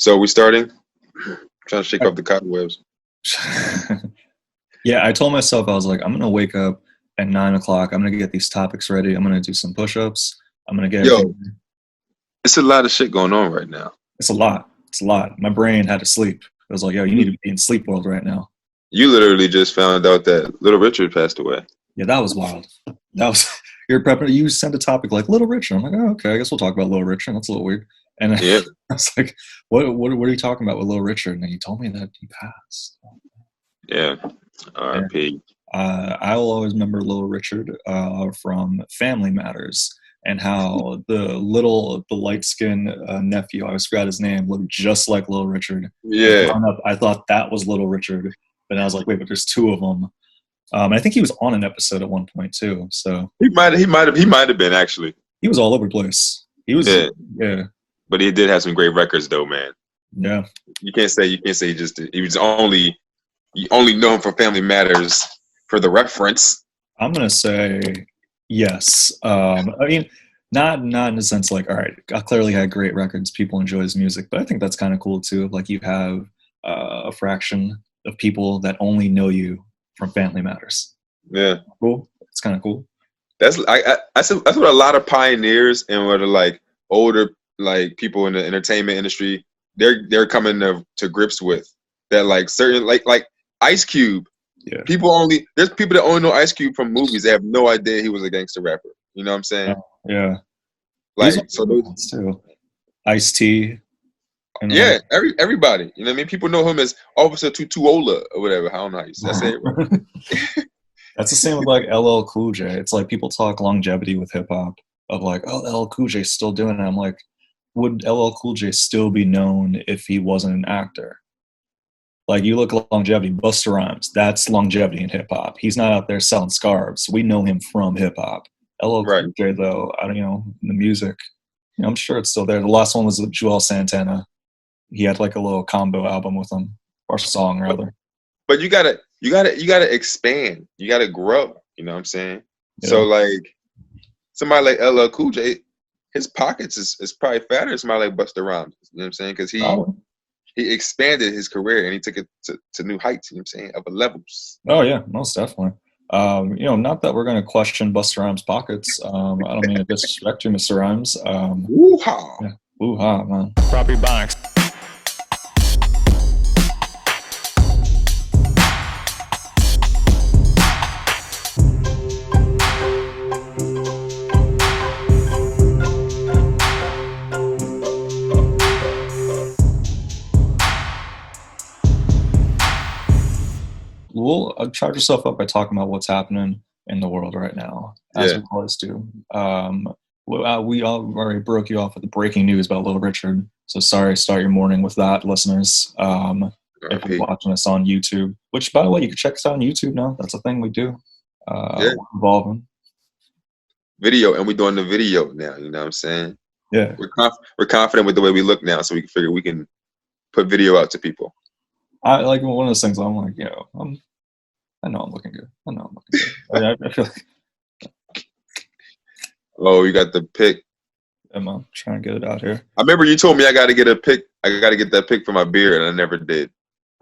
So we starting? Trying to shake off the cobwebs. Yeah, I told myself I was like, I'm gonna wake up at 9 o'clock. I'm gonna get these topics ready. I'm gonna do some push-ups. I'm gonna get everything. Yo, it's a lot of shit going on right now. It's a lot. It's a lot. My brain had to sleep. It was like, yo, you need to be in sleep world right now. You literally just found out that Little Richard passed away. Yeah, that was wild. That was you're prepping. You sent a topic like Little Richard. I'm like, oh, okay. I guess we'll talk about Little Richard. That's a little weird. And then Yeah, I was like, what are you talking about with Little Richard? And then you told me that he passed. yeah. Yeah. R.I.P. I will always remember Little Richard from Family Matters and how the light skinned nephew, I always forgot his name, looked just like Little Richard. Yeah, Growing up, I thought that was Little Richard, but I was like, wait, but there's two of them. I think he was on an episode at one point too, so he might have been actually. he was all over the place. He was, Yeah, yeah, but he did have some great records though, man. yeah. You can't say he was only you only know him for Family Matters for the reference. I'm gonna say yes. I mean, not in the sense like, all right, I clearly had great records. People enjoy his music, but I think that's kind of cool too. Like you have a fraction of people that only know you from Family Matters. Yeah, Cool. It's kind of cool. that's what a lot of pioneers and what are like older like people in the entertainment industry they're coming to grips with that like certain like Ice Cube. Yeah. There's people that only know Ice Cube from movies. They have no idea he was a gangster rapper. You know what I'm saying? Yeah. Like These so are those, ones too. Ice-T. And yeah, everybody. You know what I mean? People know him as Officer Tutuola or whatever. I don't know how you say it. Right? That's the same with like LL Cool J. It's like people talk longevity with hip hop of like, oh, LL Cool J's still doing it. I'm like, would LL Cool J still be known if he wasn't an actor? Like you look at longevity, Busta Rhymes, that's longevity in hip hop. He's not out there selling scarves. We know him from hip hop. LL Right. Cool J though, I don't the music. I'm sure it's still there. The last one was Joel Santana. He had like a little combo album with him, or song rather. But you gotta expand. You gotta grow. You know what I'm saying? Yeah. So like somebody like LL Cool J, his pockets is probably fatter than somebody like Busta Rhymes. You know what I'm saying? Because Probably. he expanded his career and he took it to new heights. You know what I'm saying? Upper levels. Oh yeah, most definitely. Not that we're going to question Busta Rhymes' pockets. I don't mean to disrespect you, Mr. Rhymes. Woo-ha. Yeah, woo-ha, man. Proper Ebonics. Well, charge yourself up by talking about what's happening in the world right now, as we always do. We already broke you off with the breaking news about Little Richard. So sorry, start your morning with that, listeners. If you're watching us on YouTube, which, by the way, you can check us out on YouTube now. That's a thing we do. Yeah. We're evolving. Video, and we're doing the video now. You know what I'm saying? Yeah. We're confident with the way we look now, so we can figure we can put video out to people. I like one of those things. I'm like, I know I'm looking good. I feel like Oh, you got the pic. I'm trying to get it out here. I remember you told me I got to get a pic. I got to get that pic for my beard, and I never did.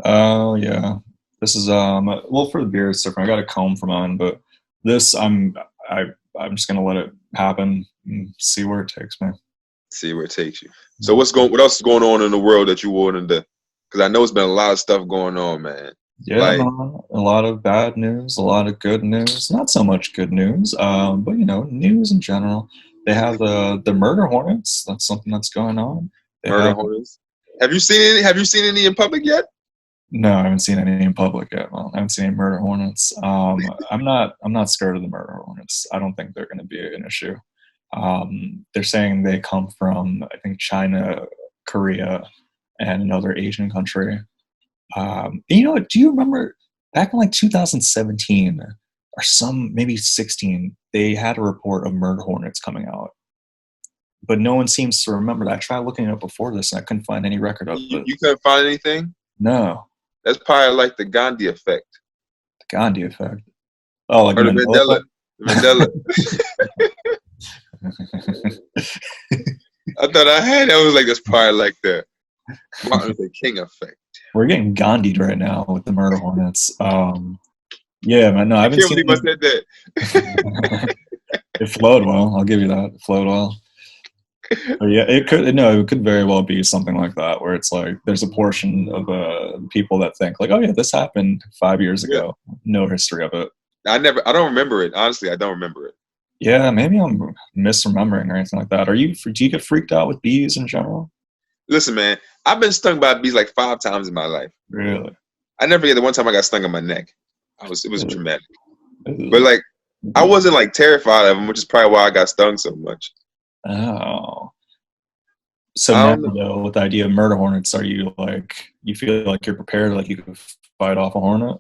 Oh yeah, this is well, for the beard it's different. I got a comb for mine, but this I'm just gonna let it happen and see where it takes me. See where it takes you. So what else is going on in the world that you wanted to? Because I know it's been a lot of stuff going on, man. Yeah, Like, man, a lot of bad news, a lot of good news. Not so much good news, but news in general. They have the murder hornets. That's something that's going on. murder hornets. Have you seen any? Have you seen any in public yet? No, I haven't seen any in public yet. Well, I haven't seen any murder hornets. I'm not scared of the murder hornets. I don't think they're going to be an issue. They're saying they come from, I think, China, Korea, and another Asian country. Do you remember back in like 2017 or maybe 16, they had a report of murder hornets coming out, but no one seems to remember that. I tried looking it up before this and I couldn't find any record of it. You couldn't find anything? No. That's probably like the Gandhi effect. The Gandhi effect. Oh, like or the Mandela. I thought I had it. I was like, that's probably like Martin Luther King effect. We're getting Gandhi'd right now with the murder hornets. Yeah, man. No, I I haven't can't seen believe I said that. it flowed well. I'll give you that. It flowed well. But yeah, it could. No, it could very well be something like that, where it's like there's a portion of people that think like, oh yeah, this happened 5 years Yeah. ago. No history of it. I don't remember it. Honestly, I don't remember it. Yeah, maybe I'm misremembering or anything like that. Do you get freaked out with bees in general? Listen, man, I've been stung by bees like 5 times in my life. Really? I never forget the one time I got stung on my neck. It was Ugh. traumatic. But Ugh. like, I wasn't like terrified of them, which is probably why I got stung so much. Oh. So I now don't know. though, with the idea of murder hornets, are you like you feel like you're prepared, like you could fight off a hornet?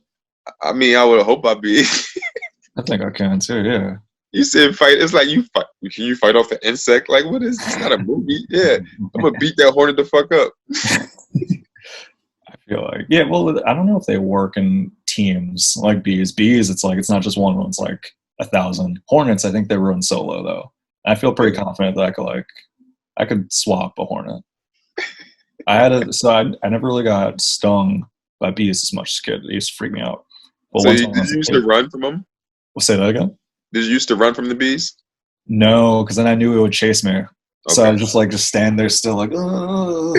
I mean, I would hope I'd be. I think I can too. Yeah. You said fight. It's like you fight. Can you fight off an insect? Like what is? It's not a movie. Yeah, I'm gonna beat that hornet the fuck up. I feel like yeah. Well, I don't know if they work in teams like bees. Bees, it's like it's not just one. It's like 1,000. Hornets, I think they run solo though. I feel pretty Yeah. confident that I could swap a hornet. I never really got stung by bees as much as a kid. They used to freak me out. But So one time when I did was you a used to kid, run from them? we'll say that again. Did you used to run from the bees? No, because then I knew it would chase me. So I Okay. was just like, just stand there still, like, oh,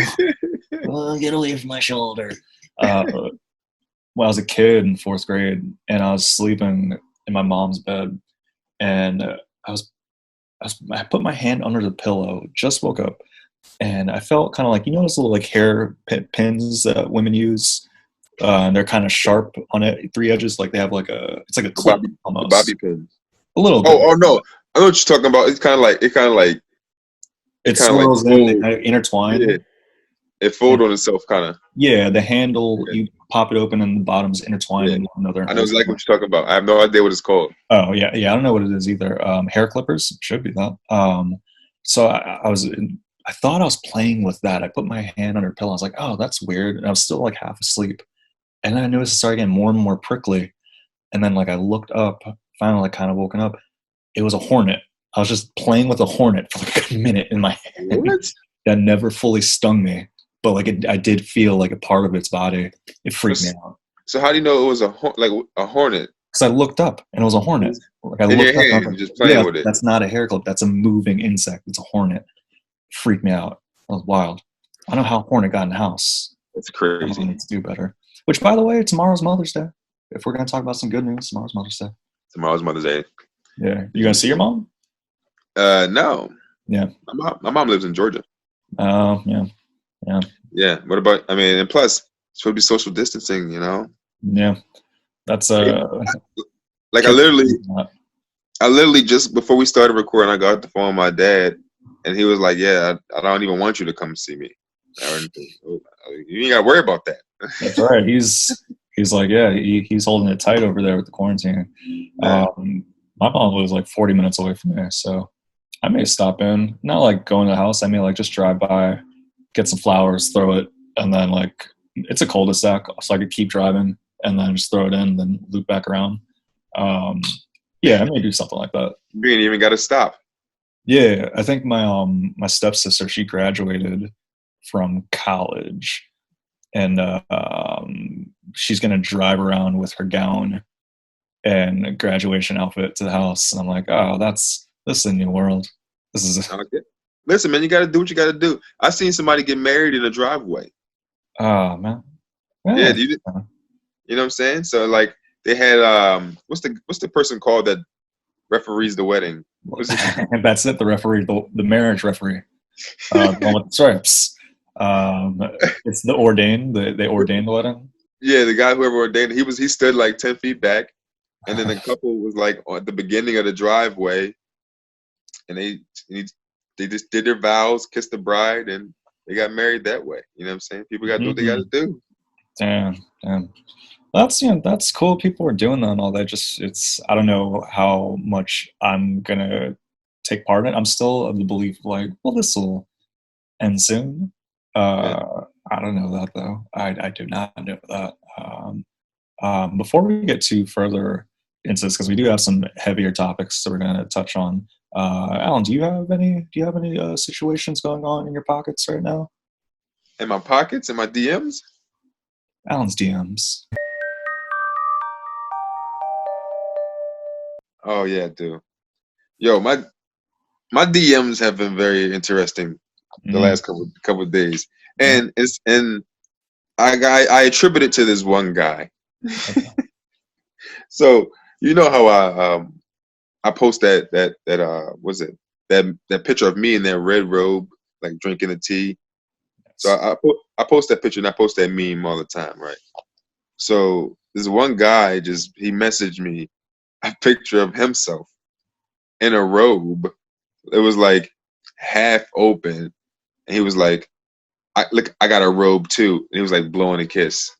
get away from my shoulder. When I was a kid in fourth grade, and I was sleeping in my mom's bed, and I put my hand under the pillow, just woke up, and I felt kind of like those little like hair pins that women use. And they're kind of sharp on it, three edges, like they have like it's like a The clip the bobby almost, pins. a little bit. Oh no, I know what you're talking about. It's It kind of like swirls in, they fold. kind of intertwine. Yeah, it fold on itself, kind of. Yeah, the handle, Yeah, you pop it open and the bottom's intertwined yeah. in one another and I know holds it exactly there. what you're talking about. I have no idea what it's called. Oh, yeah, yeah, I don't know what it is either. Hair clippers should be that. So I thought I was playing with that. I put my hand under a pillow. I was like, oh, that's weird. And I was still like half asleep. And then I noticed it started getting more and more prickly. And then like I looked up, finally like kind of woken up. It was a hornet. I was just playing with a hornet for like a minute in my hand. What? That never fully stung me, but like I did feel like a part of its body. It freaked me out So how do you know it was a hornet because I looked up and it was a hornet. Like I in your looked up and I was hand, like, just playing yeah, with it? that's not a hair clip. That's a moving insect. It's a hornet. It freaked me out. That was wild. I don't know how a hornet got in the house. That's I don't crazy. need to do better. Which, by the way, tomorrow's Mother's Day. If we're gonna talk about some good news, tomorrow's Mother's Day. Tomorrow's Mother's Day. Yeah, you gonna see your mom? No. Yeah. My mom lives in Georgia. Oh, yeah, yeah, Yeah. What about? I mean, and plus, it's supposed to be social distancing. yeah. That's Like I literally just before we started recording, I got the phone with my dad, and he was like, "Yeah, I don't even want you to come see me or anything. You ain't got to worry about that." That's right. He's like, yeah, he's holding it tight over there with the quarantine. Yeah. My mom lives like 40 minutes away from me, so I may stop in. Not like go in the house. I may like just drive by, get some flowers, throw it, and then like it's a cul-de-sac, so I could keep driving and then just throw it in, then loop back around. Yeah, I may do something like that. You ain't even got to stop. Yeah, I think my stepsister, she graduated from college, and she's gonna drive around with her gown and a graduation outfit to the house. And I'm like, oh, this is a new world. This is Okay. Listen, man, you got to do what you got to do. I seen somebody get married in a driveway. oh man, Yeah, yeah. you know what I'm saying? So like they had what's the person called that referees the wedding? What's it? And that's it. The referee, the marriage referee, the one with the stripes. It's the ordained. They ordained the wedding. Yeah, the guy whoever ordained he stood like 10 feet back, and then the couple was like at the beginning of the driveway, and they just did their vows, kissed the bride, and they got married that way. You know what I'm saying? People got to do what they got to do. Damn. That's cool. People are doing that and all that. Just I don't know how much I'm gonna take part in it. I'm still of the belief like, well, this will end soon. Yeah. I don't know that though. I do not know that. Before we get too further into this, because we do have some heavier topics that we're gonna touch on. Alan, do you have any situations going on in your pockets right now? In my pockets, in my DMs. Alan's DMs. Oh yeah, dude. Yo, my DMs have been very interesting the last couple of days, and I attribute it to this one guy. Okay. So you know how I post that what's it that picture of me in that red robe, like drinking the tea. So I post that picture and I post that meme all the time, right? So this one guy he messaged me a picture of himself in a robe. It was like half open, and he was like, I got a robe too," and he was like blowing a kiss.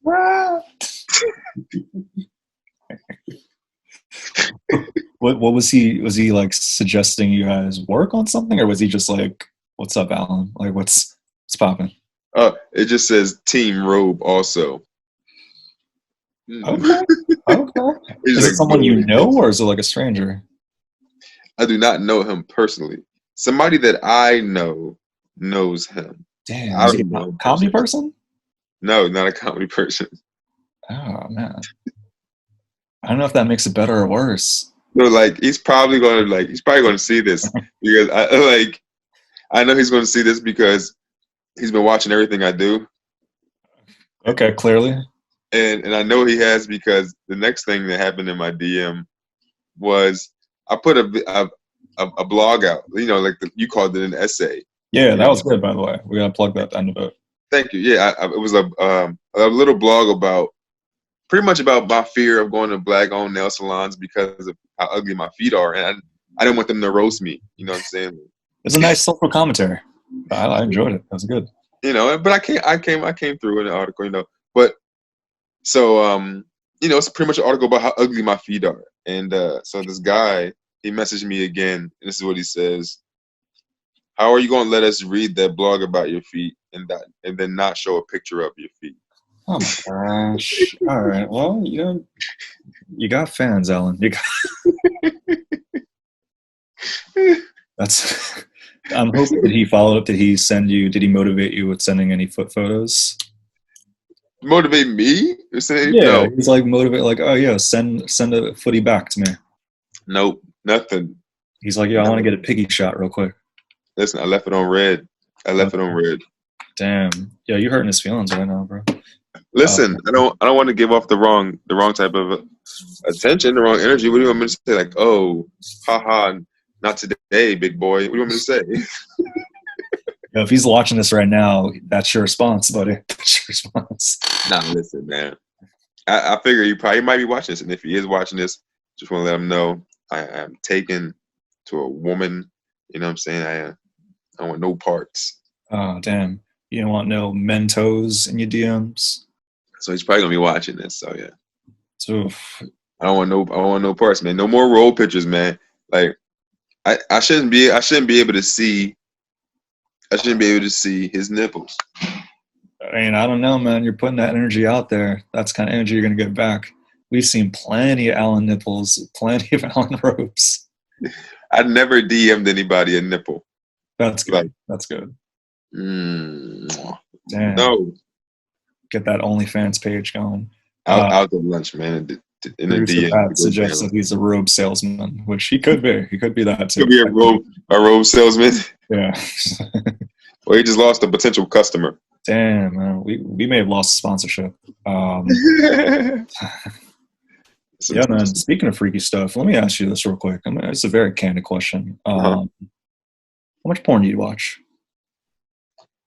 What was he? Was he like suggesting you guys work on something, or was he just like, "What's up, Alan? Like, what's popping?" It just says Team Robe also. Okay. Okay. Is it someone you know, or is it like a stranger? I do not know him personally. Somebody that I know knows him. Damn, is he a comedy person? No, not a comedy person. Oh man, I don't know if that makes it better or worse. No, like he's probably gonna see this because I know he's gonna see this because he's been watching everything I do. Okay, clearly. And I know he has because the next thing that happened in my DM was I put a blog out. You know, like you called it an essay. Yeah, that was good, by the way. We gotta plug that end of it. Thank you. Yeah, it was a little blog about pretty much about my fear of going to black-owned nail salons because of how ugly my feet are, and I didn't want them to roast me. You know what I'm saying? It's a nice social commentary. I enjoyed it. That was good. You know, but I came through in the article. You know, but so you know, it's pretty much an article about how ugly my feet are, and so this guy he messaged me again, and this is what he says. How are you going to let us read that blog about your feet and then not show a picture of your feet? Oh my gosh! All right. Well, you got fans, Alan. You got. That's. I'm hoping that he followed up. Did he send you? Did he motivate you with sending any foot photos? Motivate me? Yeah, no. he's like motivate. Like, oh yeah, send a footy back to me. Nope, nothing. He's like, yeah, I want to get a piggy shot real quick. Listen, I left it on red. Damn. Yeah, you're hurting his feelings right now, bro. Listen, I don't want to give off the wrong type of attention, the wrong energy. What do you want me to say? Like, oh, haha, not today, big boy. What do you want me to say? Yeah, if he's watching this right now, that's your response, buddy. That's your response. Nah, listen, man. I figure he might be watching this, and if he is watching this, just want to let him know I am taken to a woman. You know what I'm saying? I want no parts. Oh, damn. You don't want no Mentos in your DMs? So he's probably gonna be watching this. So yeah. Oof. I want no parts, man. No more roll pictures, man. Like I shouldn't be able to see his nipples. I mean, I don't know, man. You're putting that energy out there. That's the kind of energy you're gonna get back. We've seen plenty of Alan nipples, plenty of Alan ropes. I never DM'd anybody a nipple. That's good. Like, that's good. Damn. No. Get that OnlyFans page going. Out to lunch, man. In the DM. Suggests that he's a robe salesman, which he could be. He could be that too. Could be a robe salesman. Yeah. Well, he just lost a potential customer. Damn, man. We may have lost sponsorship. Yeah, man. Speaking of freaky stuff, let me ask you this real quick. I mean, it's a very candid question. How much porn do you watch?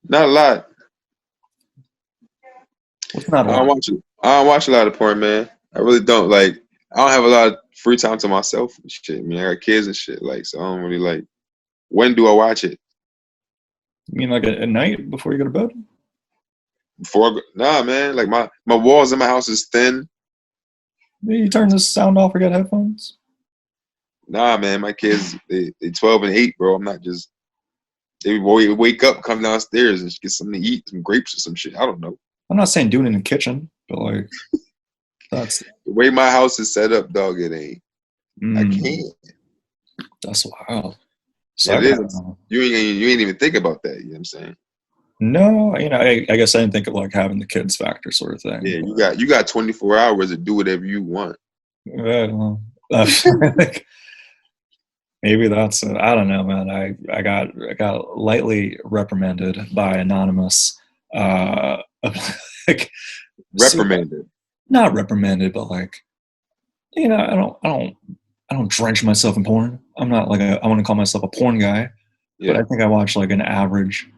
Not a lot. What's not a lot? I don't watch a lot of porn, man. I really don't. Like, I don't have a lot of free time to myself and shit. I mean, I got kids and shit. Like, so I don't really like. When do I watch it? You mean like at night before you go to bed? Nah, man. Like my walls in my house is thin. You turn the sound off or get headphones? Nah, man. My kids, they 12 and 8, bro. I'm not just. They wake up, come downstairs, and get something to eat, some grapes or some shit. I don't know. I'm not saying doing it in the kitchen, but like that's the way my house is set up, dog. It ain't. I can't. That's wild. So it is. You ain't even think about that. You know what I'm saying? No, I guess I didn't think of like having the kids factor sort of thing. Yeah, you got 24 hours to do whatever you want. Well, like, maybe that's it. I don't know, man. I got lightly reprimanded by anonymous. Uh, like, so, Reprimanded. not reprimanded, but like, I don't drench myself in porn. I'm not like I want to call myself a porn guy, but Yeah. I think I watch like an average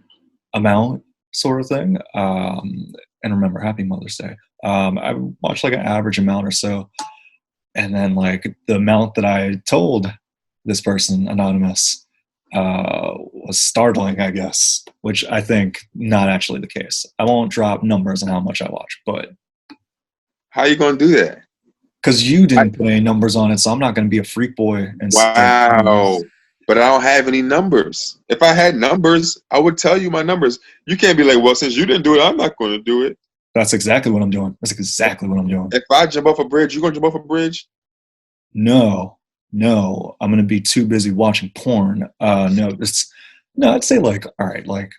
amount sort of thing. And remember, Happy Mother's Day. I watched like an average amount or so, and then like the amount that I told this person anonymous was startling, I guess, which I think not actually the case. I won't drop numbers on how much I watch, but How you gonna do that? because you I, didn't put any numbers on it, so I'm not going to be a freak boy and say, wow. But I don't have any numbers. If I had numbers, I would tell you my numbers. You can't be like, well, since you didn't do it, I'm not going to do it. that's exactly what I'm doing. That's exactly what I'm doing. If I jump off a bridge, you gonna jump off a bridge? No, no, I'm gonna be too busy watching porn. No, I'd say like, all right, like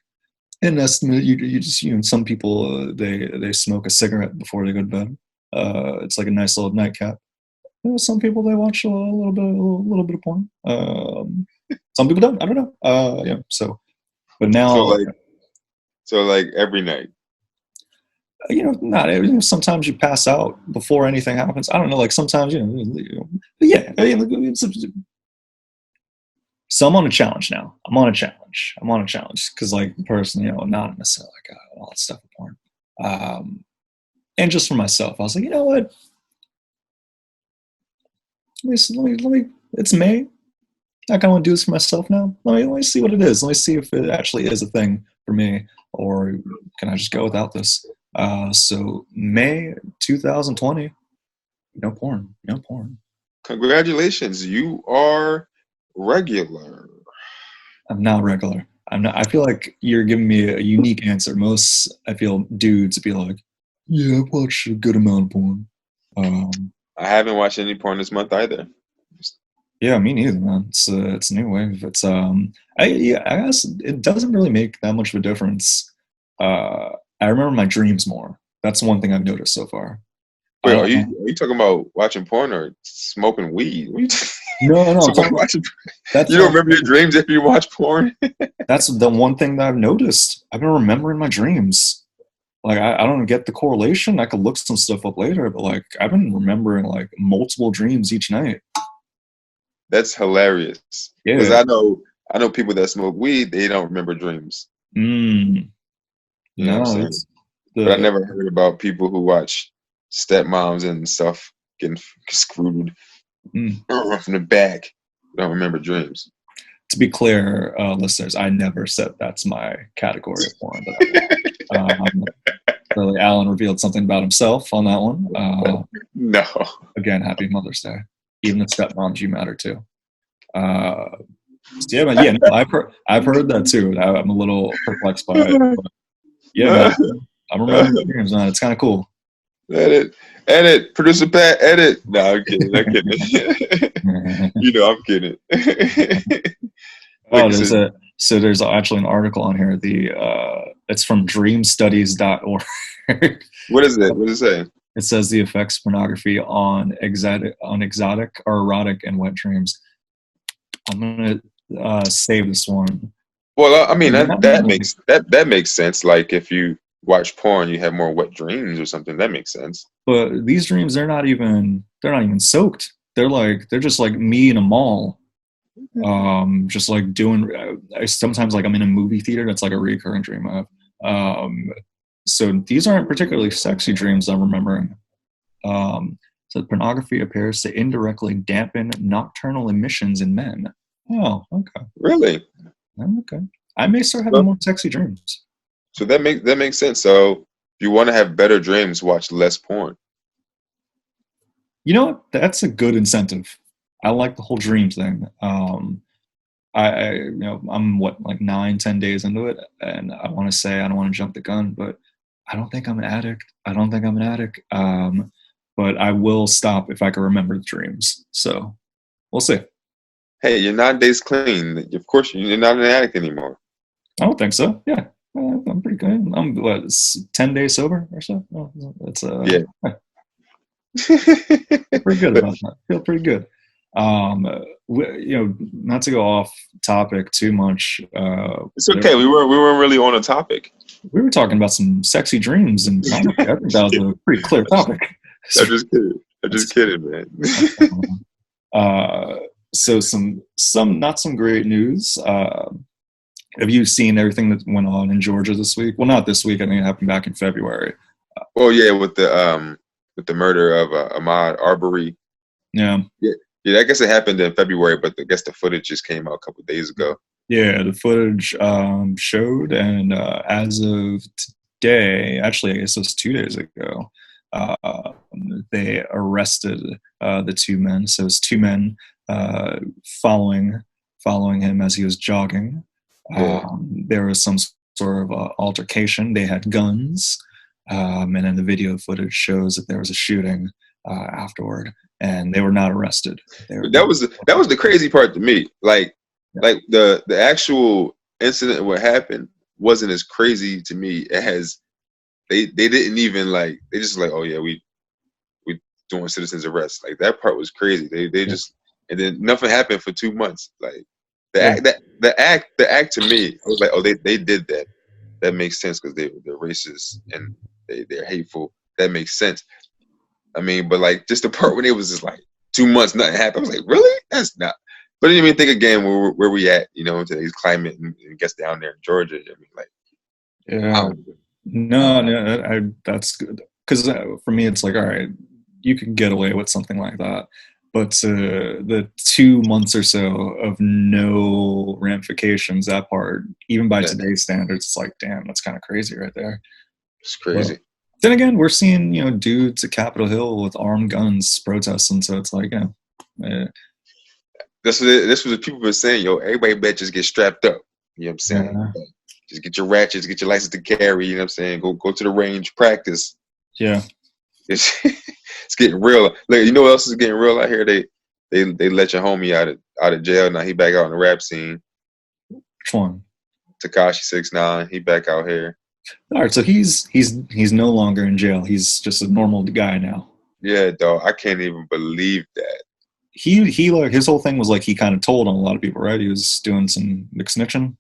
in estimate, you just some people they smoke a cigarette before they go to bed. It's like a nice little nightcap. Some people they watch a little bit of porn. Some people don't. I don't know. Yeah. So, but So now like, so like every night. not sometimes you pass out before anything happens. I don't know, like sometimes but yeah, so I'm on a challenge now. I'm on a challenge because like the person, anonymous, like all that stuff with porn, and just for myself, I was like, you know what, let me it's May. I kind of want to do this for myself now. Let me see what it is. Let me see if it actually is a thing for me, or can I just go without this? So May 2020, no porn, no porn. Congratulations, you are regular. I'm not regular. I'm not. I feel like you're giving me a unique answer. Most I feel dudes be like, yeah, I watch a good amount of porn. Um, I haven't watched any porn this month either. yeah, me neither, man. It's a new wave. I guess it doesn't really make that much of a difference. I remember my dreams more. That's one thing I've noticed so far. I Wait, are don't you know. are you talking about watching porn or smoking weed? What are you No, no, I'm so why talking about watching? that's You don't remember your dreams if you watch porn? that's the one thing that I've noticed. I've been remembering my dreams. Like I don't get the correlation. I could look some stuff up later, but like I've been remembering like multiple dreams each night. That's hilarious. Because Yeah. I know people that smoke weed, they don't remember dreams. Mm, You know what I'm no, saying? it's But I the never heard about people who watch stepmoms and stuff getting screwed mm. from the back. Don't remember dreams. To be clear, listeners, I never said that's my category of porn that I watch. Clearly, Alan revealed something about himself on that one. No. Again, happy Mother's Day. Even the stepmoms, you matter too. Uh, so yeah, but yeah, no, I've heard that too. I'm a little perplexed by it. But yeah, man, I'm remembering dreams, man. It's kind of cool. Edit, edit, producer Pat, edit. No, I'm kidding. I'm kidding. You know, I'm kidding. Like Oh, I said, there's actually an article on here. It's from dreamstudies.org. what is it? What does it say? It says the effects of pornography on exotic or erotic and wet dreams. I'm gonna save this one. Well, I mean They're that not that really, makes that makes sense. Like if you watch porn, you have more wet dreams or something. That makes sense. but these dreams they're not even soaked. They're just like me in a mall. Just like doing. Sometimes like I'm in a movie theater. That's like a recurring dream I have. So these aren't particularly sexy dreams I'm remembering. So pornography appears to indirectly dampen nocturnal emissions in men. Oh, okay. Really? Okay. I may start having So, more sexy dreams. so that makes sense. So if you want to have better dreams, watch less porn. You know what? That's a good incentive. I like the whole dream thing. I'm what like 9, 10 days into it, and I want to say I don't want to jump the gun, but I don't think I'm an addict. I don't think I'm an addict. But I will stop if I can remember the dreams. So we'll see. Hey, you're 9 days clean. Of course, you're not an addict anymore. I don't think so. Yeah. I'm pretty good. I'm what, 10 days sober or so. Oh, that's Yeah. pretty good But about that. Feel pretty good. Um, not to go off topic too much. it's okay. We weren't really on a topic. We were talking about some sexy dreams, and honestly, I think that was a pretty clear topic. I'm just kidding. I'm just kidding, man. uh, so some not some great news. Have you seen everything that went on in Georgia this week? Well, not this week. I think it happened back in February. Well, yeah, with the murder of Ahmaud Arbery. Yeah. Yeah, I guess it happened in February, but I guess the footage just came out a couple of days ago. Yeah, the footage showed, and as of today, actually, I guess it was 2 days ago, uh, they arrested the two men. So it's two men uh, following him as he was jogging. Yeah, There was some sort of altercation. They had guns, and then the video footage shows that there was a shooting afterward, and they were not arrested. but that was the crazy part to me. Like the actual incident what happened wasn't as crazy to me as they didn't even like they just like, oh yeah, we doing citizens arrest. Like that part was crazy. They Yeah. just and then nothing happened for 2 months. Like the Yeah. act the act to me, I was like, oh they did that. That makes sense because they're racist and they're hateful. That makes sense. I mean, but like just the part when it was just like 2 months, nothing happened. I was like, really? That's not. But I didn't even think again where we at, in today's climate and gets down there in Georgia. I mean, like, I Yeah. don't, I No, don't know. no, that's good. Because for me, it's like, all right, you can get away with something like that. But the 2 months or so of no ramifications, that part, even by Yeah, today's standards, it's like, damn, that's kind of crazy right there. it's But crazy. then again, we're seeing, dudes at Capitol Hill with armed guns protesting. So it's like, uh, This was what people were saying. Yo, everybody better just get strapped up. You know what I'm saying? yeah, Just get your ratchets, get your license to carry. You know what I'm saying? Go to the range, practice. yeah. It's getting real. Like, you know what else is getting real out here? They let your homie out of jail. Now he back out in the rap scene. Which one? Takashi 6ix9ine. He back out here. All right, so he's no longer in jail. He's just a normal guy now. Yeah, dog. I can't even believe that. He like his whole thing was like he kind of told on a lot of people, right? He was doing some like snitching.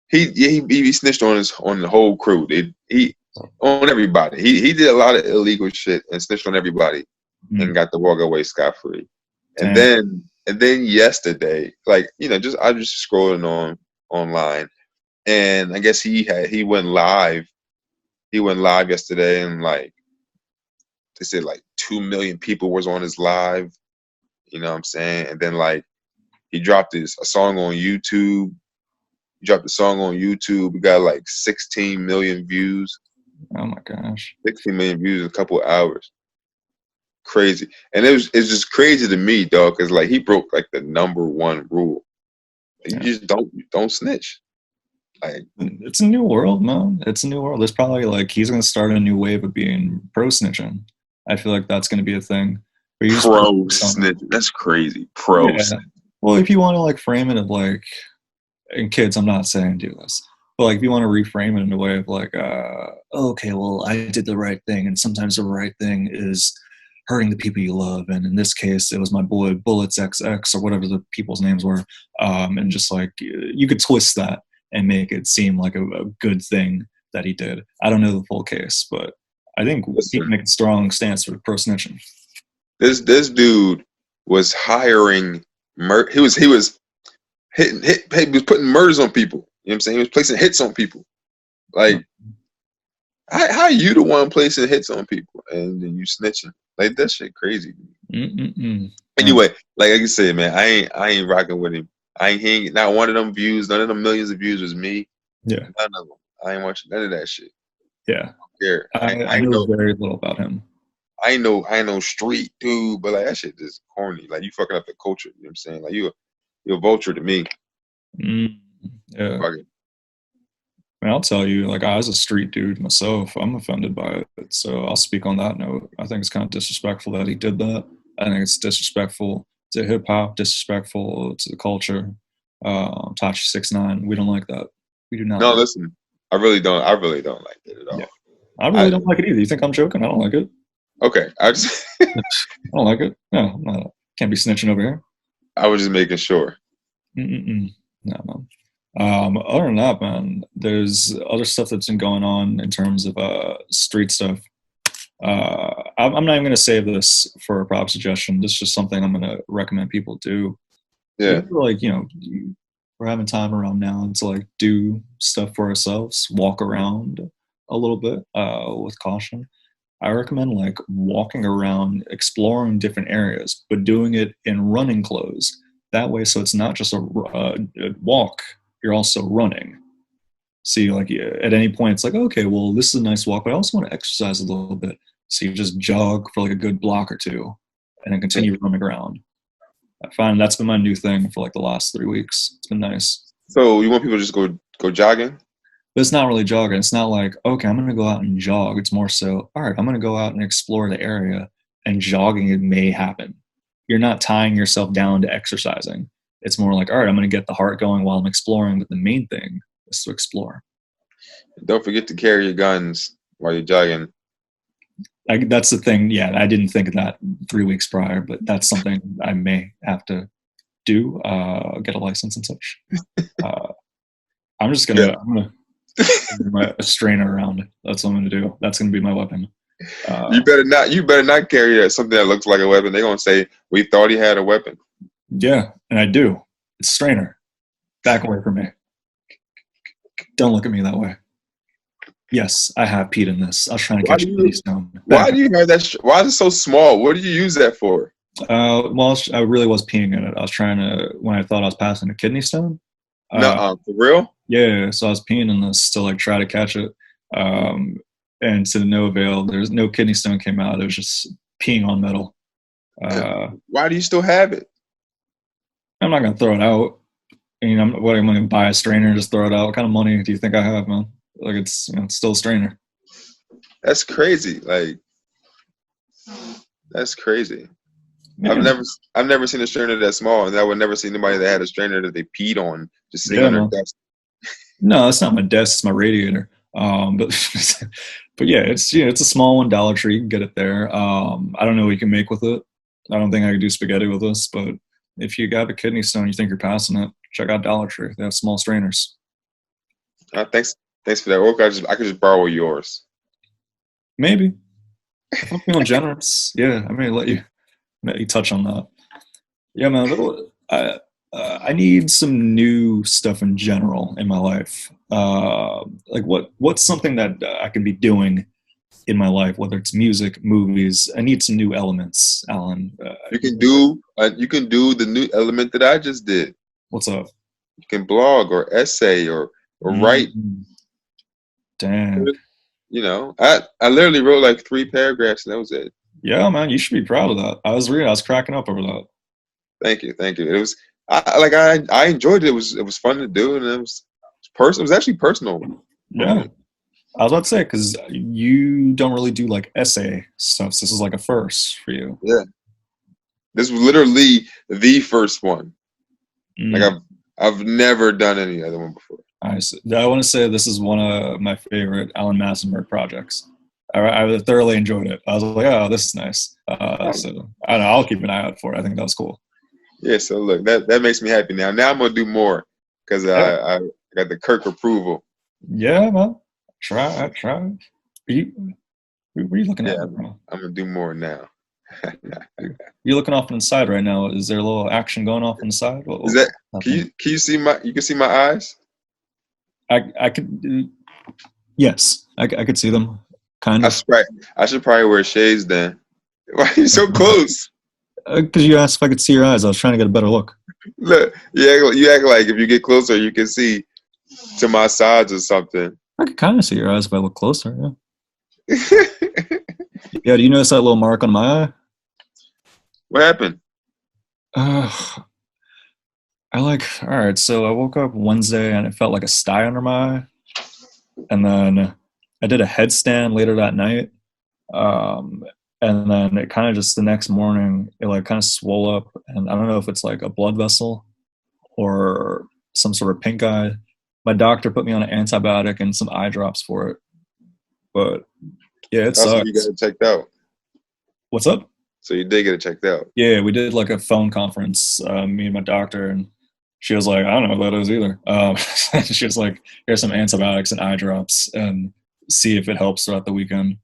He snitched on the whole crew. He on everybody. He did a lot of illegal shit and snitched on everybody and Mm, got to walk away scot free. And damn. then yesterday, like just I was just scrolling online, and I guess he went live. He went live yesterday, and like they said, like 2 million people was on his live. You know what I'm saying? And then like he dropped a song on YouTube. He dropped a song on YouTube. We got like 16 million views. Oh my gosh. 16 million views in a couple of hours. Crazy. And it's just crazy to me, dog, because like he broke like the number one rule. You Yeah. just don't snitch. Like It's a new world, man. It's a new world. There's probably like he's gonna start a new wave of being pro snitching. I feel like that's gonna be a thing. Where you just pro snitch. That's crazy. Pro yeah. snitch. Well, if you want to like frame it of like, and kids, I'm not saying do this, but like if you want to reframe it in a way of like, okay, well, I did the right thing, and sometimes the right thing is hurting the people you love, and in this case, it was my boy Bullets XX or whatever the people's names were, and just like you could twist that and make it seem like a good thing that he did. I don't know the full case, but I think he can Listen, make a strong stance for pro snitching. this dude was hiring. He was he was putting murders on people. You know what I'm saying? He was placing hits on people. Like how you the one placing hits on people and then you snitching? Like that shit crazy. Mm-mm-mm. Anyway, like I said, man, I ain't rocking with him. He ain't not one of them views. None of them millions of views was me. Yeah, None of them. I ain't watching none of that shit. yeah. Here, I know very little about him. I know street dude, but like that shit just corny. Like you fucking up the culture. You know what I'm saying? Like you're a vulture to me. Mm, yeah. Fuck it. I mean, I'll tell you, like, I was a street dude myself. I'm offended by it. So I'll speak on that note. I think it's kind of disrespectful that he did that. I think it's disrespectful to hip hop, disrespectful to the culture. Tachi 6ix9ine, we don't like that. We do not No, like. listen. I I really don't like it at Yeah, all. I really I don't like it either. You think I'm joking? I don't like it. okay. I just I don't like it. No, no, can't be snitching over here. I was just making sure. Mm-mm-mm. No, man. Other than that, man, there's other stuff that's been going on in terms of street stuff. I'm not even going to save this for a prop suggestion. This is just something I'm going to recommend people do. Yeah. Even like, we're having time around now to like do stuff for ourselves, walk around a little bit with caution. I recommend like walking around, exploring different areas, but doing it in running clothes. That way, so it's not just a walk, you're also running. See, like at any point, it's like, okay, well, this is a nice walk, but I also want to exercise a little bit. So you just jog for like a good block or two and then continue running around. I find that's been my new thing for like the last 3 weeks. It's been nice. So you want people to just go jogging? But it's not really jogging. It's not like, okay, I'm going to go out and jog. It's more so, all right, I'm going to go out and explore the area, and jogging it may happen. You're not tying yourself down to exercising. It's more like, all right, I'm going to get the heart going while I'm exploring, but the main thing is to explore. Don't forget to carry your guns while you're jogging. That's the thing. Yeah, I didn't think of that 3 weeks prior, but that's something I may have to do, get a license and such. I'm gonna my a strainer around. That's what I'm gonna do. That's gonna be my weapon. You better not. You better not carry something that looks like a weapon. They're gonna say we thought he had a weapon. Yeah, and I do. It's strainer. Back away from me. Don't look at me that way. Yes, I have peed in this. I was trying to catch a kidney stone. Why do you have that? Why is it so small? What do you use that for? Well, I really was peeing in it. I was trying to, when I thought I was passing a kidney stone. No, for real? Yeah, so I was peeing in this to like try to catch it. And to no avail. There's no kidney stone came out. It was just peeing on metal. Why do you still have it? I'm not gonna throw it out. I'm gonna buy a strainer and just throw it out? What kind of money do you think I have, man? Like it's still a strainer. That's crazy. Like that's crazy. Yeah. I've never seen a strainer that small, and I would never see anybody that had a strainer that they peed on just sitting on their desk. No, it's not my desk. It's my radiator. But but yeah, it's a small one. Dollar Tree, you can get it there. I don't know what you can make with it. I don't think I could do spaghetti with this, but if you got a kidney stone, you think you're passing it, check out Dollar Tree. They have small strainers. Thanks for that. Or I could just borrow yours. Maybe. If I'm feeling generous, yeah, I may let you touch on that. Yeah, man. I need some new stuff in general in my life. Like what's something that I can be doing in my life, whether it's music, movies. I need some new elements, Alan. You can do the new element that I just did. What's up? You can blog or essay or write. Damn. I literally wrote like 3 paragraphs and that was it. Yeah, man, you should be proud of that. I was cracking up over that. Thank you. It was I enjoyed it. It was fun to do, and it was personal. It was actually personal. Yeah, I was about to say because you don't really do like essay stuff. So this is like a first for you. Yeah, this was literally the first one. Like I've never done any other one before. I want to say this is one of my favorite Alan Massenberg projects. I thoroughly enjoyed it. I was like, oh, this is nice. So I don't know. I'll keep an eye out for it. I think that was cool. Yeah. So look, that makes me happy now. Now I'm gonna do more because I got the Kirk approval. Yeah, man. Try. What are you looking at? Bro? I'm gonna do more now. You're looking off on the side right now. Is there a little action going off on the side? Is that? Can you see my eyes? I could. Yes, I could see them. Kind of. I should probably wear shades then. Why are you so close? Because you asked if I could see your eyes. I was trying to get a better look. Look, you act like if you get closer, you can see to my sides or something. I could kind of see your eyes if I look closer. Yeah. Yeah. Do you notice that little mark on my eye? What happened? All right. So I woke up Wednesday and it felt like a sty under my eye, and then I did a headstand later that night. And then it kind of just the next morning, it like kind of swole up. And I don't know if it's like a blood vessel or some sort of pink eye, my doctor put me on an antibiotic and some eye drops for it. But yeah, it Also, you got sucks. it checked out. What's up? So you did get it checked out. Yeah, we did like a phone conference, me and my doctor, and she was like, I don't know what that is either. She was like, here's some antibiotics and eye drops, and see if it helps throughout the weekend.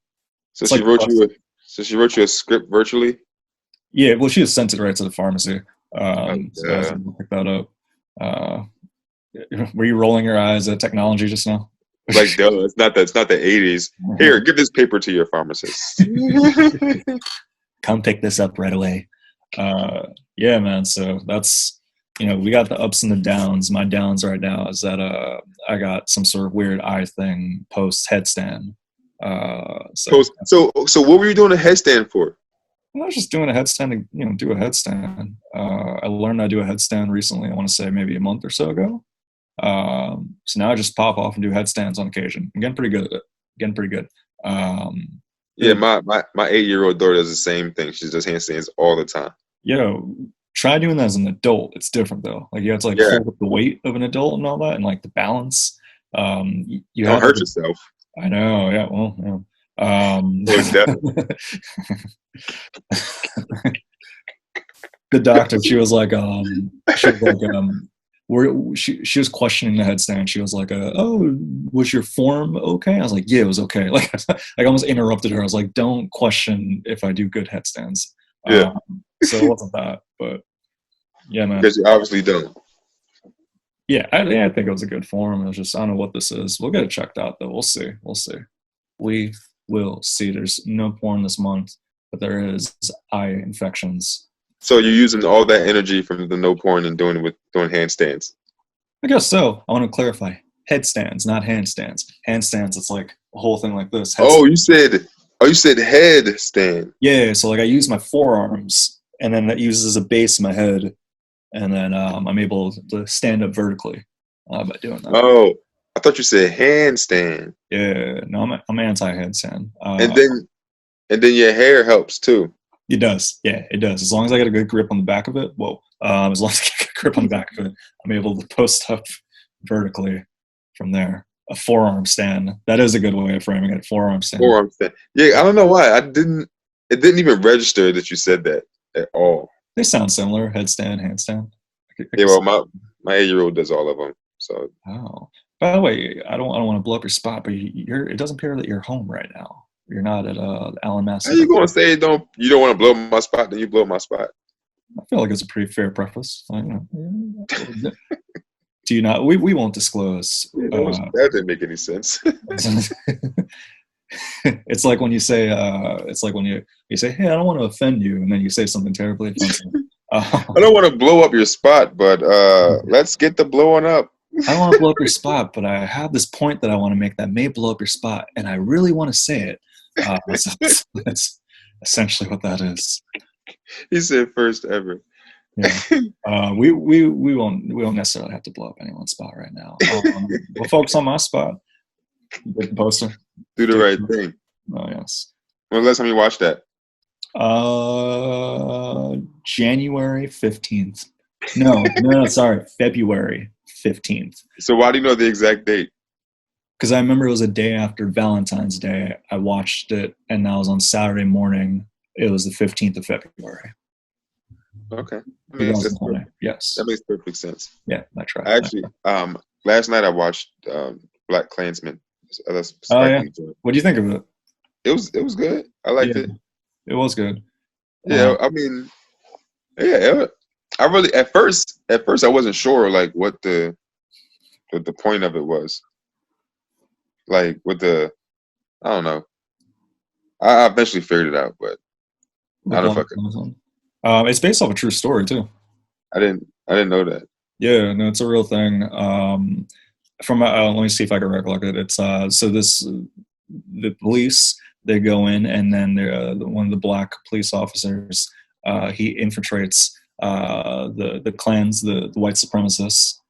So It's she like, wrote you a script virtually. yeah, well, she just sent it right to the pharmacy. Oh, So I was able to pick that up. Uh, were you rolling your eyes at technology just now? like, duh, it's not the 80s. Here, give this paper to your pharmacist. Come pick this up right away. Yeah, man. So that's, we got the ups and the downs. My downs right now is that I got some sort of weird eye thing post headstand. So what were you doing a headstand for? I was just doing a headstand to, do a headstand. I learned how to do a headstand recently. I want to say maybe a month or so ago. So now I just pop off and do headstands on occasion. I'm getting pretty good at it. Yeah, my 8-year-old daughter does the same thing. She does handstands all the time. Try doing that as an adult. It's different though. Like you have to hold up the weight of an adult and all that, and like the balance. You don't have hurt yourself. I know. Yeah. Well. Yeah. The doctor. She was like. She was questioning the headstand. She was like, "Oh, was your form okay?" I was like, "Yeah, it was okay." Like, I almost interrupted her. I was like, "Don't question if I do good headstands." Yeah. So it wasn't that, but yeah, man. Because you obviously don't. Yeah, I think it was a good form. It was just I don't know what this is. We'll get it checked out though. We'll see. We will see. There's no porn this month, but there is eye infections. So you're using all that energy from the no porn and doing handstands. I guess so. I want to clarify. Headstands, not handstands. Handstands, it's like a whole thing like this. Oh, you said headstand. Yeah, so like I use my forearms, and then that uses a base in my head, and then I'm able to stand up vertically by doing that. Oh, I thought you said handstand. Yeah, no, I'm anti-headstand. And then your hair helps too. It does. Yeah, it does. As long as I get a good grip on the back of it, as long as I get a grip on the back of it, I'm able to post up vertically from there. A forearm stand. That is a good way of framing it. Forearm stand. Yeah, I don't know why. It didn't even register that you said that at all. They sound similar. Headstand, handstand. Yeah, well, my 8-year-old does all of them. So. Oh, by the way, I don't want to blow up your spot, but it doesn't appear that you're home right now. You're not at Allen Mass. How you gonna say you don't want to blow my spot? Then you blow my spot. I feel like it's a pretty fair preface. Do you not? We won't disclose. That didn't make any sense. It's like when you say, you say, "Hey, I don't want to offend you," and then you say something terribly offensive. I don't want to blow up your spot, but let's get the blowing up. I don't want to blow up your spot, but I have this point that I want to make that may blow up your spot, and I really want to say it. That's essentially what that is. He said first ever. Yeah. We won't necessarily have to blow up anyone's spot right now. We'll focus on my spot. Get the poster. Do the right thing. Oh yes. When was the last time you watched that? January 15th. No, sorry, February 15th. So why do you know the exact date? Because I remember it was a day after Valentine's Day. I watched it, and that was on Saturday morning. It was the 15th of February. Okay. Yes. That makes perfect sense. Yeah, that's right. Actually, last night I watched Black Klansman. Oh yeah. What do you think of it? It was good. I liked it. It was good. Yeah, I mean, yeah. I really at first I wasn't sure like what the point of it was. Like I don't know. I eventually figured it out, but I don't fucking. It's based off a true story too. I didn't know that. Yeah, no, it's a real thing. Let me see if I can recollect it. It's the police, they go in, and then one of the black police officers he infiltrates the clans, the white supremacists,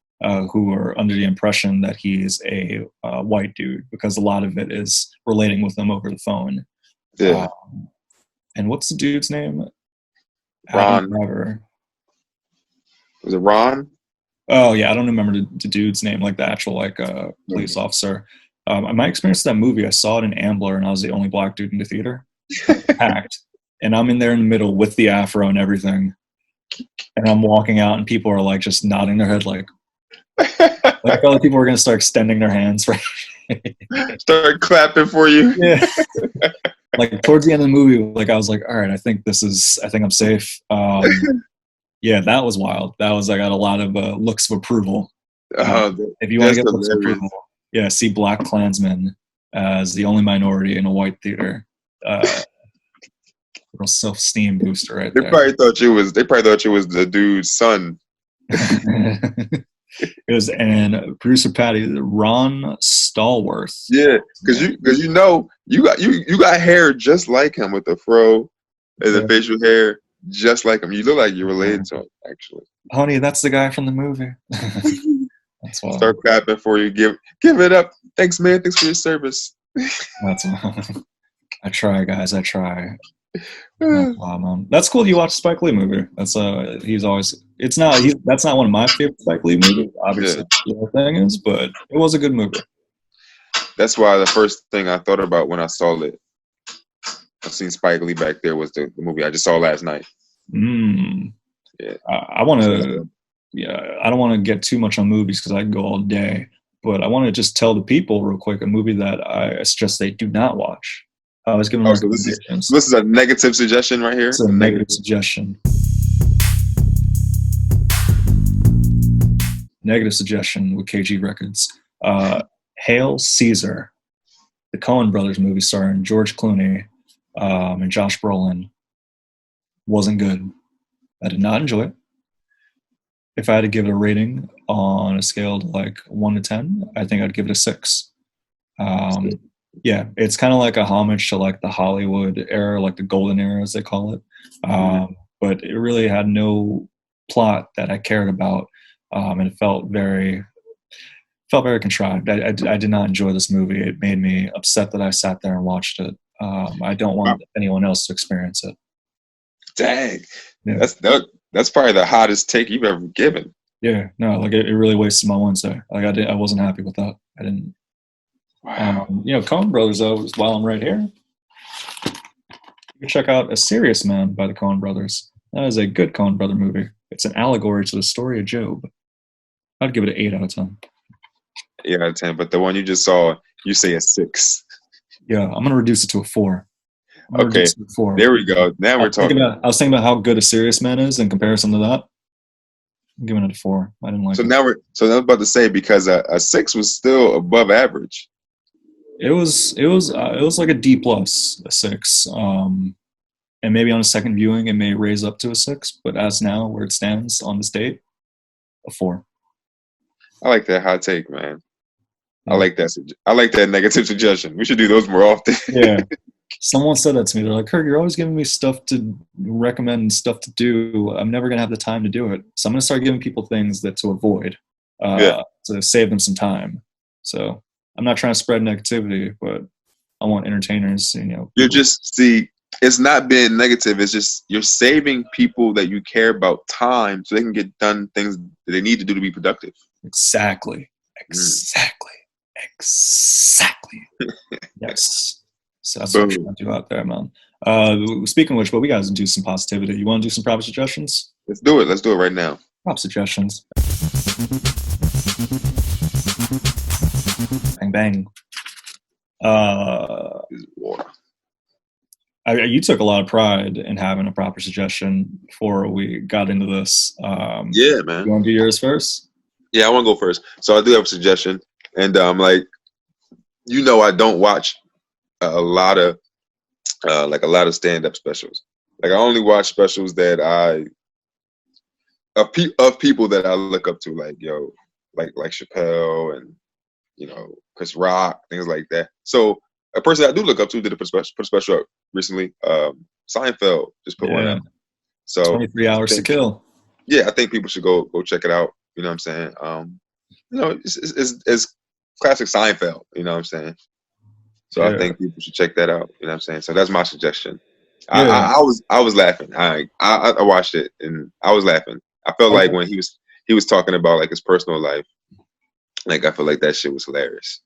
who are under the impression that he's a white dude, because a lot of it is relating with them over the phone. Yeah. And what's the dude's name? Ron. Was it Ron? Oh yeah, I don't remember the dude's name, like the actual like police officer. My experience with that movie, I saw it in Ambler, and I was the only black dude in the theater. Packed, and I'm in there in the middle with the afro and everything, and I'm walking out, and people are like just nodding their head, like I felt like people were gonna start extending their hands for. Start clapping for you. Yeah. Like towards the end of the movie, like I was like, all right, I think I'm safe. Yeah, that was wild. That was, I got a lot of looks of approval. If you want to get looks of approval, yeah, see Black Klansman as the only minority in a white theater. Real self-esteem booster right there. They probably thought you was the dude's son. It was, and producer Patty, Ron Stallworth. Yeah, because you got hair just like him with the fro and the facial hair just like him. You look like you're related to him, actually. Honey, that's the guy from the movie. That's why. Start clapping for you. Give it up. Thanks, man. Thanks for your service. That's I try, guys. I try. That's cool. You watch Spike Lee movie. That's he's always. That's not one of my favorite Spike Lee movies. Obviously, the thing is, but it was a good movie. That's why the first thing I thought about when I saw it, I seen Spike Lee back there, was the movie I just saw last night. Yeah, I want to. Yeah, I don't want to get too much on movies because I can go all day. But I want to just tell the people real quick a movie that I suggest they do not watch. I was giving recommendations. This is a negative suggestion right here. It's a negative suggestion. Negative suggestion with KG Records. Hail Caesar, the Coen Brothers movie starring George Clooney and Josh Brolin, wasn't good. I did not enjoy it. If I had to give it a rating on a scale of like 1 to 10, I think I'd give it a 6. Yeah, it's kind of like a homage to like the Hollywood era, like the golden era as they call it. But it really had no plot that I cared about, and it felt very contrived. I did not enjoy this movie. It made me upset that I sat there and watched it. I don't want anyone else to experience it. Dang, yeah. That's probably the hottest take you've ever given. Yeah, no, like it really wasted my Wednesday. Like I wasn't happy with that. I didn't. Wow. Coen Brothers, though, while I'm right here, you can check out A Serious Man by the Coen Brothers. That is a good Coen Brother movie. It's an allegory to the story of Job. I'd give it an 8 out of 10. 8 out of 10, but the one you just saw, you say a 6. Yeah, I'm gonna reduce it to a 4. Okay, there we go. Now we're talking. I was thinking about how good A Serious Man is in comparison to that. I'm giving it a 4. I didn't like it. I was about to say, because a 6 was still above average. It was like a D plus, a 6. And maybe on a second viewing it may raise up to a 6, but as now where it stands on this date, a 4. I like that hot take, man. Yeah. I like that negative suggestion. We should do those more often. Yeah. Someone said that to me. They're like, Kirk, you're always giving me stuff to recommend, stuff to do. I'm never going to have the time to do it. So I'm going to start giving people things to avoid, to save them some time. So I'm not trying to spread negativity, but I want entertainers, You just see, it's not being negative. It's just you're saving people that you care about time so they can get done things that they need to do to be productive. Exactly. Yes. So that's what I'm trying to do out there, man. Speaking of which, but we got to do some positivity. You want to do some prop suggestions? Let's do it. Let's do it right now. Prop suggestions. Bang, bang. You took a lot of pride in having a proper suggestion before we got into this. Yeah, man. You want to do yours first? Yeah, I want to go first. So I do have a suggestion. And I don't watch a lot of stand-up specials. Like, I only watch specials that of people that I look up to, like Chappelle and Chris Rock, things like that. So a person I do look up to did put a special up recently. Seinfeld just put one out. So 23 Hours to Kill. Yeah, I think people should go check it out. You know what I'm saying? It's classic Seinfeld. You know what I'm saying? So I think people should check that out. You know what I'm saying? So that's my suggestion. Yeah. I was laughing. I watched it and I was laughing. I felt like when he was he was talking about like his personal life. Like I feel like that shit was hilarious.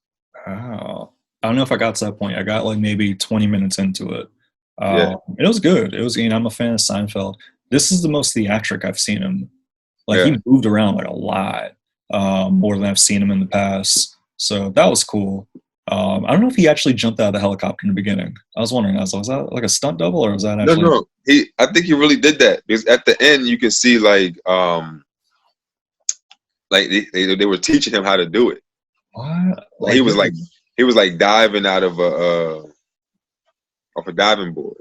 Oh, I don't know if I got to that point. I got like maybe 20 minutes into it. Yeah, It was good. It was, I'm a fan of Seinfeld. This is the most theatric I've seen him. Like yeah. he moved around like a lot, more than I've seen him in the past. So that was cool. I don't know if he actually jumped out of the helicopter in the beginning. I was wondering, was that like a stunt double or was that No, actually? no. I think he really did that because at the end you can see like they were teaching him how to do it. What? Like Like this? he was like diving out of a off a diving board.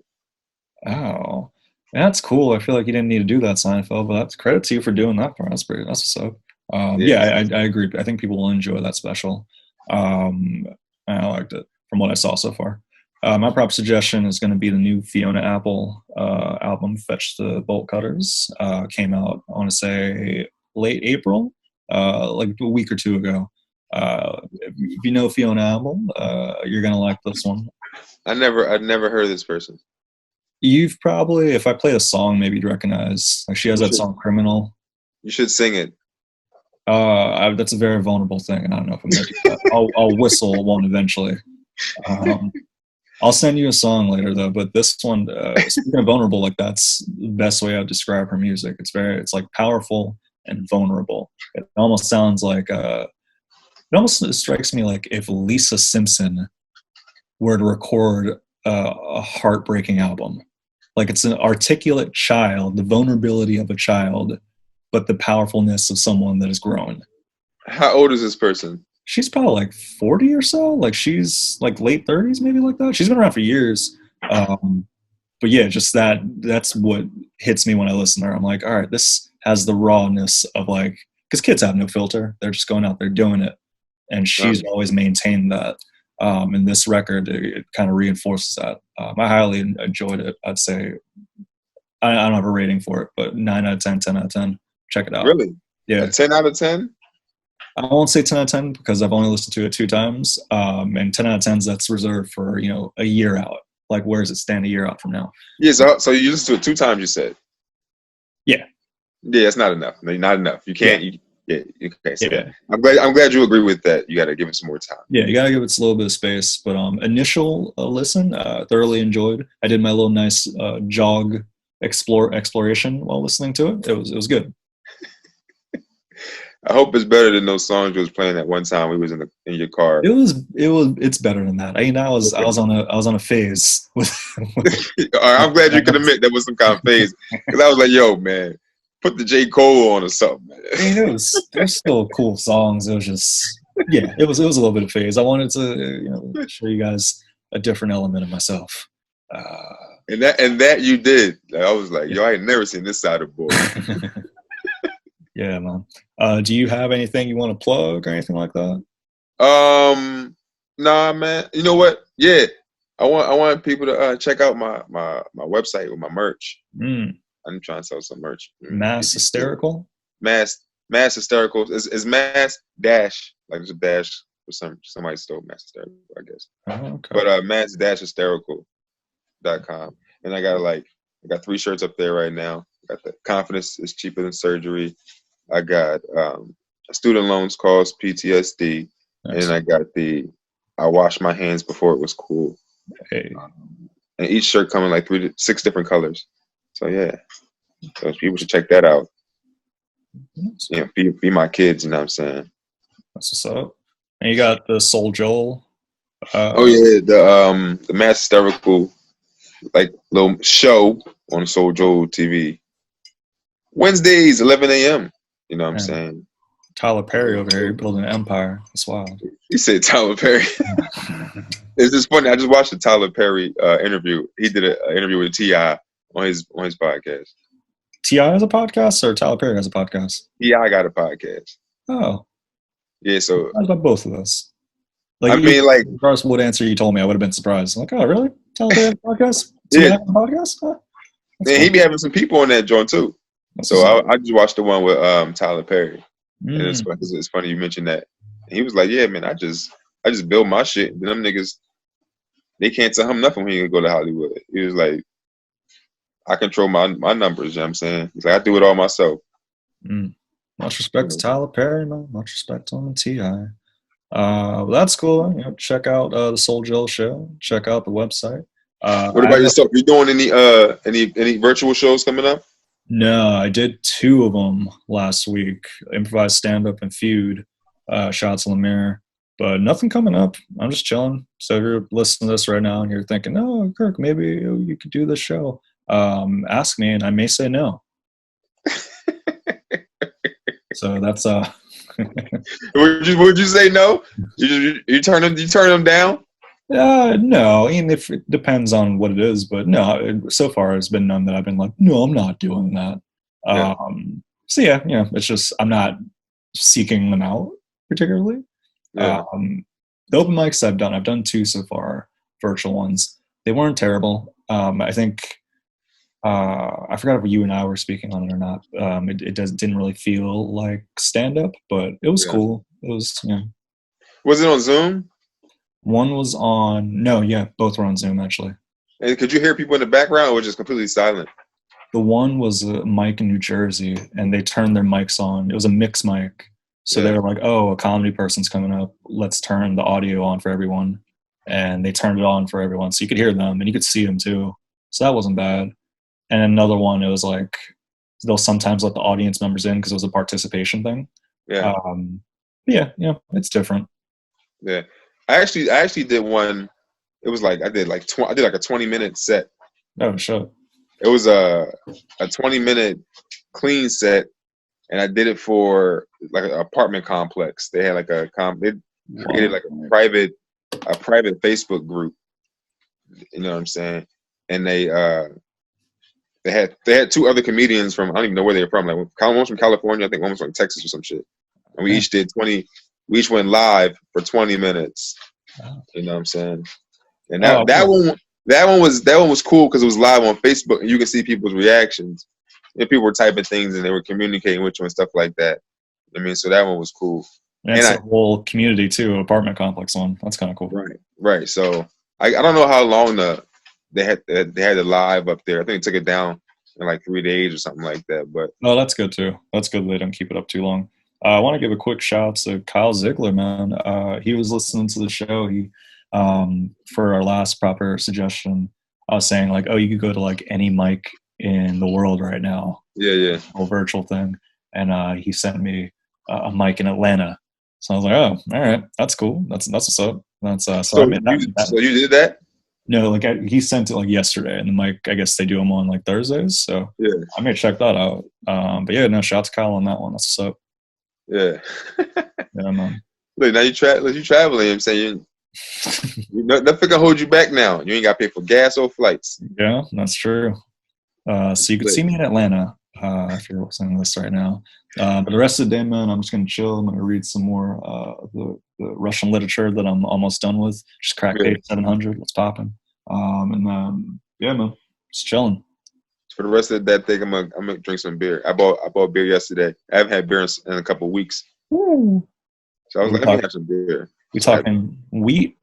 Oh, that's cool. I feel like you didn't need to do that, Seinfeld, but that's credit to you for doing that part. That's what's up. Yeah, Yes. I agree. I think people will enjoy that special. Um, I liked it from what I saw so far. My prop suggestion is going to be the new Fiona Apple album, Fetch the Bolt Cutters. Came out, I want to say, late April, like a week or two ago. If you know Fiona Apple, you're going to like this one. I'd never heard of this person. You've probably, if I play a song, maybe you'd recognize. Like she has that song "Criminal." You should sing it. That's a very vulnerable thing, and I don't know if I'm gonna do that. I'll whistle one eventually. Um, I'll send you a song later though. But this one, speaking of vulnerable, like that's the best way I'd describe her music. It's like powerful and vulnerable. It almost sounds like it almost strikes me like if Lisa Simpson were to record a heartbreaking album. Like it's an articulate child, the vulnerability of a child, but the powerfulness of someone that has grown. How old is this person? She's probably like 40 or so. Like she's like late 30s, maybe like that. She's been around for years. But yeah, just that's what hits me when I listen to her. I'm like, all right, this has the rawness of like, because kids have no filter. They're just going out there doing it. And she's always maintained that. And this record, it kind of reinforces that. I highly enjoyed it. I'd say I don't have a rating for it, but 9 out of 10, 10 out of 10. Check it out. Really? Yeah. A 10 out of 10? I won't say 10 out of 10 because I've only listened to it 2 times. And 10 out of 10s, that's reserved for, a year out. Like, where does it stand a year out from now? Yeah, so you listened to it 2 times, you said? Yeah. Yeah, it's not enough. No, not enough. You can't. Yeah. Okay. So I'm glad you agree with that. You got to give it some more time. Yeah, you got to give it a little bit of space. But initial listen, thoroughly enjoyed. I did my little nice jog exploration while listening to it. It was good. I hope it's better than those songs you was playing at one time. We was in your car. It's better than that. I was on a phase with. All right, I'm glad you can admit that was some kind of phase because I was like, yo, man, put the J. Cole on or something. Man. There's still cool songs. It was just it was a little bit of phase. I wanted to show you guys a different element of myself. And that you did. Like, I was like, yo, I ain't never seen this side of the boy. Yeah, man. Do you have anything you want to plug or anything like that? Nah, man. You know what? Yeah, I want people to check out my website with my merch. I'm trying to sell some merch. Mass Hysterical. Mass Hysterical is mass dash like there's a dash for somebody stole Mass Hysterical, I guess. Oh, okay. But mass-hysterical.com, and I got 3 shirts up there right now. I got the Confidence is Cheaper Than Surgery. I got Student Loans Cause PTSD, and I got I Washed My Hands Before It Was Cool. Hey. And each shirt coming like 3 to 6 different colors. So yeah, so people should check that out. Be my kids. You know what I'm saying? That's what's up. And you got the Soul Joel. Oh yeah, the Mass Hysterical like little show on Soul Joel TV. Wednesdays, 11 a.m. You know what I'm saying? Tyler Perry over here building an empire. That's wild. You said Tyler Perry. It's just funny. I just watched the Tyler Perry interview. He did an interview with T.I. on his podcast. T.I. has a podcast or Tyler Perry has a podcast? T.I. got a podcast. Oh. Yeah, so. How about both of us? Regardless of what answer you told me, I would have been surprised. I'm like, oh, really? Tyler Perry has a podcast? Yeah. Has a podcast? Huh? And he be having some people on that joint, too. So I just watched the one with Tyler Perry. And it's funny you mentioned that. And he was like, yeah, man, I just build my shit. And them niggas, they can't tell him nothing when he go to Hollywood. He was like, I control my numbers, you know what I'm saying? He's like, I do it all myself. Much respect to Tyler Perry, man. Much respect to him and T.I. Well, that's cool. You know, check out the Soul Joe show. Check out the website. What I about yourself? You doing any virtual shows coming up? No, I did 2 of them last week. Improvised stand up and feud. Shots on the mirror. But nothing coming up. I'm just chilling. So if you're listening to this right now and you're thinking, "Oh, Kirk, maybe you could do this show," ask me, and I may say no. So that's Would you say no? You turn them down? no. I mean, if it depends on what it is, but no. So far, it's been none that I've been like, no, I'm not doing that. Yeah. So yeah, it's just I'm not seeking them out particularly. Yeah. The open mics I've done 2 so far, virtual ones. They weren't terrible. I think I forgot if you and I were speaking on it or not. Didn't really feel like stand up, but it was cool. It was Was it on Zoom? One was on both were on Zoom actually. And could you hear people in the background, or was it just completely silent? The one was a mic in New Jersey, and they turned their mics on. It was a mix mic. So they were like, "Oh, a comedy person's coming up. Let's turn the audio on for everyone." And they turned it on for everyone, so you could hear them and you could see them too. So that wasn't bad. And another one, it was like they'll sometimes let the audience members in because it was a participation thing. Yeah. It's different. Yeah, I actually did one. It was like I did like a 20-minute set. Oh shit! It was a 20-minute clean set. And I did it for like an apartment complex. They had like they created like a private Facebook group. You know what I'm saying? And they had 2 other comedians from, I don't even know where they were from. Like one was from California, I think one was from Texas or some shit. And we each did 20. We each went live for 20 minutes. You know what I'm saying? And that one was cool because it was live on Facebook and you could see people's reactions. And people were typing things and they were communicating with you and stuff like that. I mean, so that one was cool. And it's a whole community too, apartment complex one. That's kind of cool. Right. So I don't know how long they had the live up there. I think they took it down in like 3 days or something like that. But that's good too. That's good they don't keep it up too long. I want to give a quick shout out to Kyle Ziegler, man. He was listening to the show. He for our last proper suggestion, I was saying like, oh, you could go to like any mic in the world right now. Yeah. Whole virtual thing. And he sent me a mic in Atlanta. So I was like, oh, all right, that's cool. That's what's up. That's so you did that? No, like he sent it like yesterday, and the mic, I guess they do them on like Thursdays. So yeah, I may check that out. But yeah, no, shout out to Kyle on that one. That's what's up. Yeah. Yeah, man. Look, now you traveling. I'm saying nothing can hold you back now. You ain't got to pay for gas or flights. Yeah, that's true. So you can see me in Atlanta if you're listening to this right now. But the rest of the day, man, I'm just going to chill. I'm going to read some more of the Russian literature that I'm almost done with. Just cracked page 700. What's popping? And then, yeah, man, just chilling. For the rest of that thing, I'm gonna drink some beer. I bought beer yesterday. I haven't had beer in a couple of weeks. Ooh. So I was like, let me have some beer. We talking wheat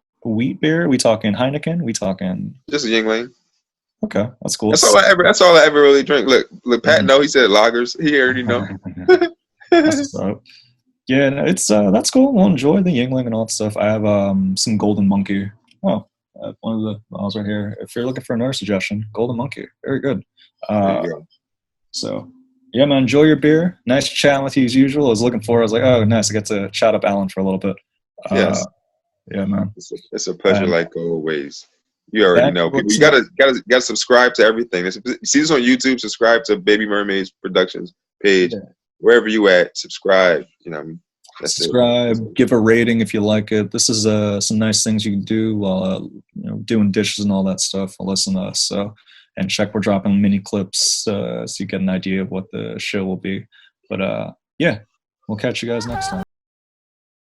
beer? We talking Heineken? We talking just a Yingling. Okay, that's cool. That's all I ever really drink. Look, Pat. No, he said lagers. He already know. Yeah, no, it's that's cool. We'll enjoy the Yingling and all that stuff. I have some Golden Monkey. Oh, one of the bottles right here. If you're looking for another suggestion, Golden Monkey, very good. So yeah, man, enjoy your beer. Nice chatting with you as usual. I was looking forward. I was like, oh, nice. I get to chat up Alan for a little bit. Yes. Yeah, man. It's a pleasure, like always. You already know. People, you gotta subscribe to everything. See this on YouTube. Subscribe to Baby Mermaids Productions page. Yeah. Wherever you at, subscribe. You know, subscribe. Give a rating if you like it. This is some nice things you can do while doing dishes and all that stuff. Listen to us. So, and check. We're dropping mini clips so you get an idea of what the show will be. But yeah, we'll catch you guys next time.